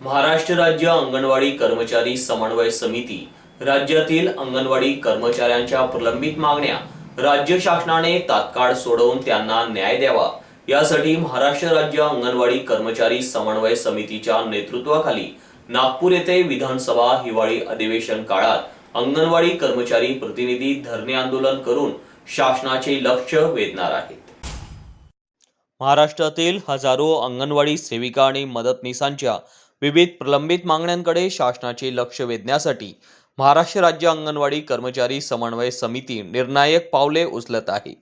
महाराष्ट्र राज्य अंगणवाडी कर्मचारी समन्वय समिती राज्यातील अंगणवाडी कर्मचाऱ्यांच्या प्रलंबित मागण्या राज्य शासनाने तात्काळ सोडवून त्यांना न्याय द्यावा यासाठी महाराष्ट्र राज्य अंगणवाडी कर्मचारी समन्वय समितीच्या नेतृत्वाखाली नागपूर येथे विधानसभा हिवाळी अधिवेशन काळात अंगणवाडी कर्मचारी प्रतिनिधी धरणे आंदोलन करून शासनाचे लक्ष वेधणार आहेत। महाराष्ट्रातील हजारो अंगणवाडी सेविका आणि मदतनीसांच्या विविध प्रलंबित मागण्यांकडे शासनाचे लक्ष वेधण्यासाठी महाराष्ट्र राज्य अंगणवाडी कर्मचारी समन्वय समिती निर्णायक पावले उचलत आहे।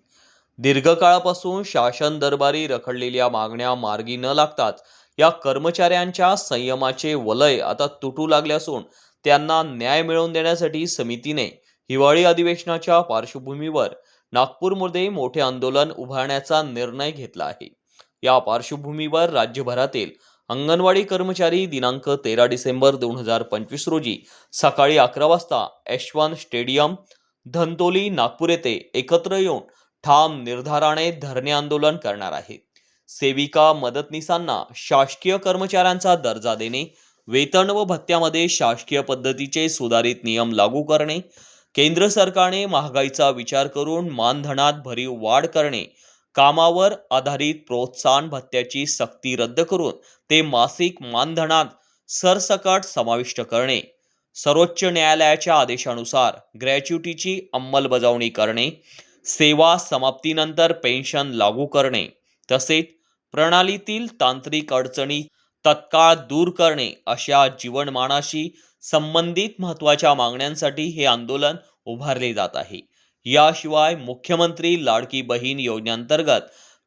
दीर्घकाळापासून शासन दरबारी रखडलेल्या मागण्या मार्गी न लागताच या कर्मचाऱ्यांच्या संयमाचे वलय आता तुटू लागले असून त्यांना न्याय मिळवून देण्यासाठी समितीने हिवाळी अधिवेशनाच्या पार्श्वभूमीवर नागपूरमध्ये मोठे आंदोलन उभारण्याचा निर्णय घेतला आहे। या पार्श्वभूमीवर राज्यभरातील अंगणवाडी कर्मचारी दिनांक 13 डिसेंबर 2025 रोजी सकाळी 11 वाजता यशवंत स्टेडियम धंतोली नागपूर येथे एकत्र येऊन ठाम निर्धाराने धरणे आंदोलन करणार आहेत। सेविका मदतनीसांना शासकीय कर्मचाऱ्यांचा दर्जा देणे, वेतन व भत्त्यामध्ये शासकीय पद्धतीचे सुधारित नियम लागू करणे, केंद्र सरकारने महागाईचा विचार करून मानधनात भरीव वाढ करणे, कामावर आधारित प्रोत्साहन भत्त्याची सक्ती रद्द करून ते मासिक मानधनात सरसकट समाविष्ट करणे, सर्वोच्च न्यायालयाच्या आदेशानुसार ग्रॅच्युटीची अंमलबजावणी करणे, सेवा समाप्तीनंतर पेन्शन लागू करणे, तसेच प्रणालीतील तांत्रिक अडचणी तत्काळ दूर करणे अशा जीवनमानाशी संबंधित महत्त्वाच्या मागण्यांसाठी हे आंदोलन उभारले जात आहे। याशिवाय मुख्यमंत्री लाडकी बहीण योजनेअंतर्गत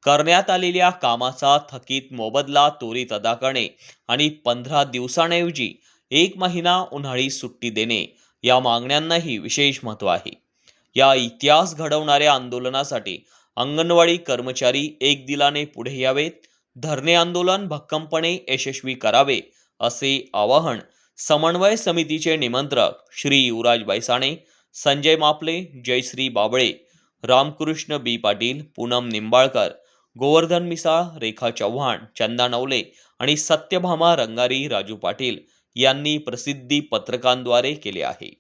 करण्यात आलेल्या कामाचा थकीत मोबदला त्वरित अदा करणे आणि 15 दिवसांऐवजी 1 महिना उन्हाळी सुट्टी देणे या मागण्यांनाही विशेष महत्त्व आहे। या इतिहास घडवणाऱ्या आंदोलनासाठी अंगणवाडी कर्मचारी एक दिलाने पुढे यावेत, धरणे आंदोलन भक्कमपणे यशस्वी करावे असे आवाहन समन्वय समितीचे निमंत्रक श्री युवराज बैसाणे, संजय मापले, जयश्री बाबळे, रामकृष्ण बी पाटील, पूनम निंबाळकर, गोवर्धन मिसाळ, रेखा चव्हाण, चंदा नवले आणि सत्यभामा रंगारी राजू पाटील यांनी प्रसिद्धी पत्रकांद्वारे केले आहे।